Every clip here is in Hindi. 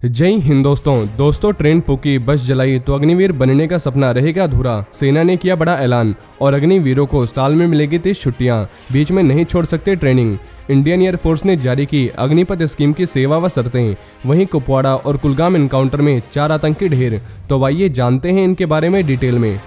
जय हिंद दोस्तों ट्रेन फूकी, बस जलाई तो अग्निवीर बनने का सपना रहेगा अधूरा। सेना ने किया बड़ा ऐलान और अग्निवीरों को साल में मिलेगी 30 छुट्टियां, बीच में नहीं छोड़ सकते ट्रेनिंग। इंडियन एयरफोर्स ने जारी की अग्निपथ स्कीम की सेवा व शर्तें। वहीं कुपवाड़ा और कुलगाम एनकाउंटर में 4 आतंकी ढेर। तो आइए जानते हैं इनके बारे में डिटेल में।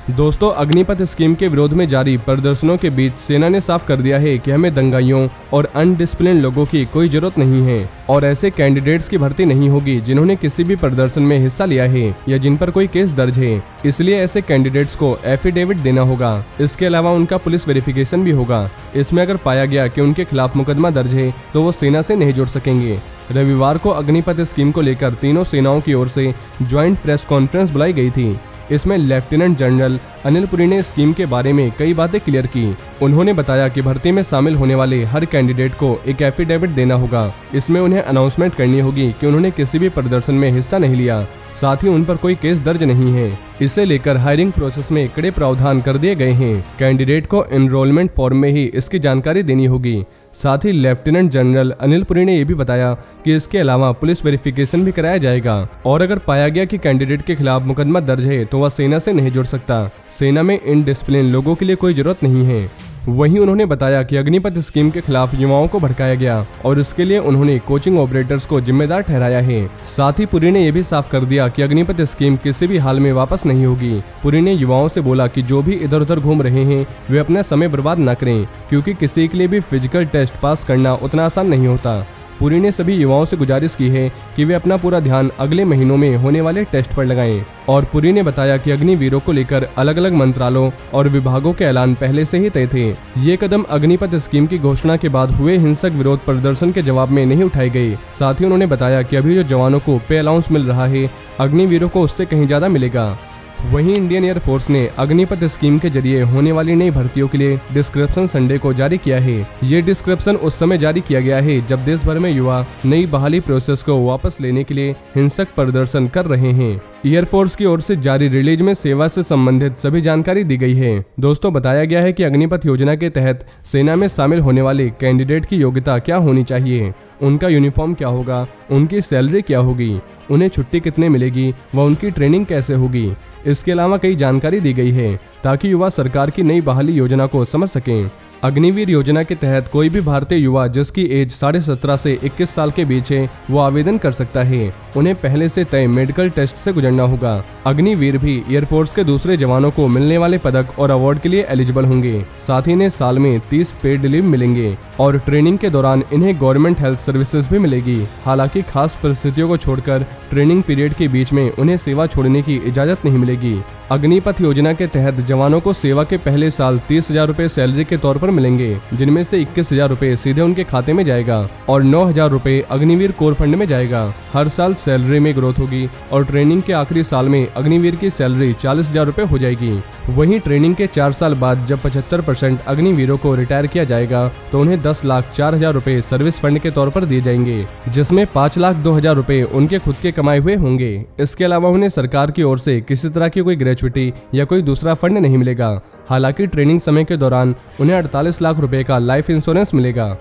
दोस्तों, अग्निपथ स्कीम के विरोध में जारी प्रदर्शनों के बीच सेना ने साफ कर दिया है कि हमें दंगाइयों और अनडिसिप्लिन लोगों की कोई जरूरत नहीं है और ऐसे कैंडिडेट्स की भर्ती नहीं होगी जिन्होंने किसी भी प्रदर्शन में हिस्सा लिया है या जिन पर कोई केस दर्ज है। इसलिए ऐसे कैंडिडेट्स को एफिडेविट देना होगा। इसके अलावा उनका पुलिस वेरिफिकेशन भी होगा। इसमें अगर पाया गया कि उनके खिलाफ मुकदमा दर्ज है तो वो सेना से नहीं जुड़ सकेंगे। रविवार को अग्निपथ स्कीम को लेकर तीनों सेनाओं की ओर से ज्वाइंट प्रेस कॉन्फ्रेंस बुलाई गई थी। इसमें लेफ्टिनेंट जनरल अनिल पुरी ने स्कीम के बारे में कई बातें क्लियर की। उन्होंने बताया कि भर्ती में शामिल होने वाले हर कैंडिडेट को एक एफिडेविट देना होगा। इसमें उन्हें अनाउंसमेंट करनी होगी कि उन्होंने किसी भी प्रदर्शन में हिस्सा नहीं लिया, साथ ही उन पर कोई केस दर्ज नहीं है। इसे लेकर हायरिंग प्रोसेस में कड़े प्रावधान कर दिए गए हैं। कैंडिडेट को एनरोलमेंट फॉर्म में ही इसकी जानकारी देनी होगी। साथ ही लेफ्टिनेंट जनरल अनिल पुरी ने यह भी बताया कि इसके अलावा पुलिस वेरिफिकेशन भी कराया जाएगा और अगर पाया गया कि कैंडिडेट के खिलाफ मुकदमा दर्ज है तो वह सेना से नहीं जुड़ सकता। सेना में इनडिसिप्लिन लोगों के लिए कोई जरूरत नहीं है। वहीं उन्होंने बताया कि अग्निपथ स्कीम के खिलाफ युवाओं को भड़काया गया और इसके लिए उन्होंने कोचिंग ऑपरेटर्स को जिम्मेदार ठहराया है। साथ ही पुरी ने यह भी साफ कर दिया कि अग्निपथ स्कीम किसी भी हाल में वापस नहीं होगी। पुरी ने युवाओं से बोला कि जो भी इधर उधर घूम रहे हैं वे अपना समय बर्बाद न करें, क्योंकि किसी के लिए भी फिजिकल टेस्ट पास करना उतना आसान नहीं होता। पुरी ने सभी युवाओं से गुजारिश की है कि वे अपना पूरा ध्यान अगले महीनों में होने वाले टेस्ट पर लगाएं। और पुरी ने बताया कि अग्निवीरों को लेकर अलग अलग मंत्रालयों और विभागों के ऐलान पहले से ही तय थे। ये कदम अग्निपथ स्कीम की घोषणा के बाद हुए हिंसक विरोध प्रदर्शन के जवाब में नहीं उठाए गए। साथ ही उन्होंने बताया कि अभी जो जवानों को पे अलाउंस मिल रहा है, अग्निवीरों को उससे कहीं ज्यादा मिलेगा। वहीं इंडियन एयरफोर्स ने अग्निपथ स्कीम के जरिए होने वाली नई भर्तियों के लिए डिस्क्रिप्शन संडे को जारी किया है। ये डिस्क्रिप्शन उस समय जारी किया गया है जब देश भर में युवा नई बहाली प्रोसेस को वापस लेने के लिए हिंसक प्रदर्शन कर रहे हैं। एयरफोर्स की ओर से जारी रिलीज में सेवा से संबंधित सभी जानकारी दी गई है। दोस्तों, बताया गया है कि अग्निपथ योजना के तहत सेना में शामिल होने वाले कैंडिडेट की योग्यता क्या होनी चाहिए, उनका यूनिफॉर्म क्या होगा, उनकी सैलरी क्या होगी, उन्हें छुट्टी कितने मिलेगी व उनकी ट्रेनिंग कैसे होगी। इसके अलावा कई जानकारी दी गई है ताकि युवा सरकार की नई बहाली योजना को समझ सकें। अग्निवीर योजना के तहत कोई भी भारतीय युवा जिसकी एज 17.5 से 21 साल के बीच है वो आवेदन कर सकता है। उन्हें पहले से तय मेडिकल टेस्ट से गुजरना होगा। अग्निवीर भी एयरफोर्स के दूसरे जवानों को मिलने वाले पदक और अवार्ड के लिए एलिजिबल होंगे। साथ ही इन्हें साल में 30 पेड लीव मिलेंगे और ट्रेनिंग के दौरान इन्हें गवर्नमेंट हेल्थ सर्विसेज भी मिलेगी। हालांकि खास परिस्थितियों को छोड़कर ट्रेनिंग पीरियड के बीच में उन्हें सेवा छोड़ने की इजाजत नहीं मिलेगी। अग्निपथ योजना के तहत जवानों को सेवा के पहले साल 30,000 रुपए सैलरी के तौर पर मिलेंगे, जिनमें से 21,000 रुपए सीधे उनके खाते में जाएगा और 9,000 रुपए अग्निवीर कोर फंड में जाएगा। हर साल सैलरी में ग्रोथ होगी और ट्रेनिंग के आखिरी साल में अग्निवीर की सैलरी 40,000 रुपए हो जाएगी। वहीं ट्रेनिंग के 4 साल बाद जब 75% अग्निवीरों को रिटायर किया जाएगा तो उन्हें 10,04,000 रुपए सर्विस फंड के तौर पर दिए जाएंगे, जिसमें 5,02,000 रुपए उनके खुद के कमाए हुए होंगे। इसके अलावा उन्हें सरकार की ओर से किसी तरह की कोई ग्रेचुइटी या कोई दूसरा फंड नहीं मिलेगा। हालांकि ट्रेनिंग समय के दौरान उन्हें 48 लाख रुपए का लाइफ इंश्योरेंस मिलेगा।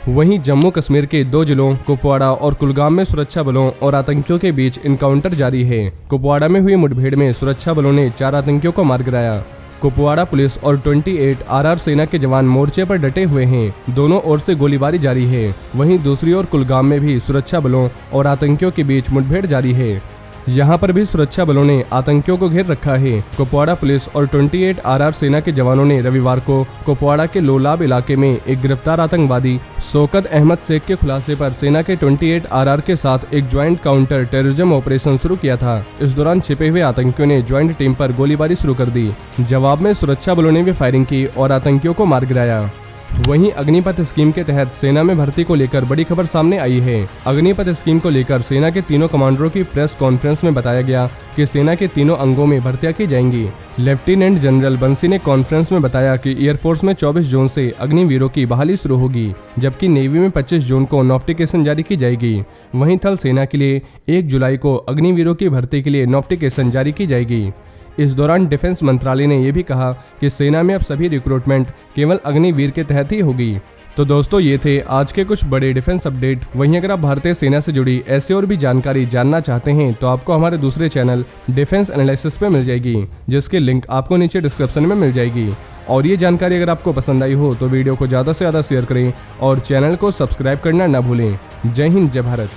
वहीं जम्मू कश्मीर के 2 जिलों कुपवाड़ा और कुलगाम में सुरक्षा बलों और आतंकियों के बीच इनकाउंटर जारी है। कुपवाड़ा में हुई मुठभेड़ में सुरक्षा बलों ने 4 आतंकियों को मार गिराया। कुपवाड़ा पुलिस और 28 RR सेना के जवान मोर्चे पर डटे हुए हैं। दोनों ओर से गोलीबारी जारी है। वहीं दूसरी ओर कुलगाम में भी सुरक्षा बलों और आतंकियों के बीच मुठभेड़ जारी है। यहाँ पर भी सुरक्षा बलों ने आतंकियों को घेर रखा है। कुपवाड़ा पुलिस और 28 RR सेना के जवानों ने रविवार को कुपवाड़ा के लोलाब इलाके में एक गिरफ्तार आतंकवादी शौकत अहमद शेख के खुलासे पर सेना के 28 RR के साथ एक ज्वाइंट काउंटर टेररिज्म ऑपरेशन शुरू किया था। इस दौरान छिपे हुए आतंकियों ने ज्वाइंट टीम पर गोलीबारी शुरू कर दी। जवाब में सुरक्षा बलों ने भी फायरिंग की और आतंकियों को मार गिराया। वहीं अग्निपथ स्कीम के तहत सेना में भर्ती को लेकर बड़ी खबर सामने आई है। अग्निपथ स्कीम को लेकर सेना के तीनों कमांडरों की प्रेस कॉन्फ्रेंस में बताया गया कि सेना के तीनों अंगों में भर्तियां की जाएंगी। लेफ्टिनेंट जनरल बंसी ने कॉन्फ्रेंस में बताया कि एयरफोर्स में 24 जून से अग्निवीरों की बहाली शुरू होगी, जबकि नेवी में 25 जून को नोटिफिकेशन जारी की जाएगी। वहीं थल सेना के लिए 1 जुलाई को अग्निवीरों की भर्ती के लिए नोटिफिकेशन जारी की जाएगी। इस दौरान डिफेंस मंत्रालय ने यह भी कहा कि सेना में अब सभी रिक्रूटमेंट केवल अग्निवीर के तहत ही होगी। तो दोस्तों ये थे आज के कुछ बड़े डिफेंस अपडेट। वहीं अगर आप भारतीय सेना से जुड़ी ऐसी और भी जानकारी जानना चाहते हैं तो आपको हमारे दूसरे चैनल डिफेंस एनालिसिस पे मिल जाएगी, जिसकी लिंक आपको नीचे डिस्क्रिप्शन में मिल जाएगी। और ये जानकारी अगर आपको पसंद आई हो तो वीडियो को ज़्यादा से ज़्यादा शेयर करें और चैनल को सब्सक्राइब करना ना भूलें। जय हिंद, जय भारत।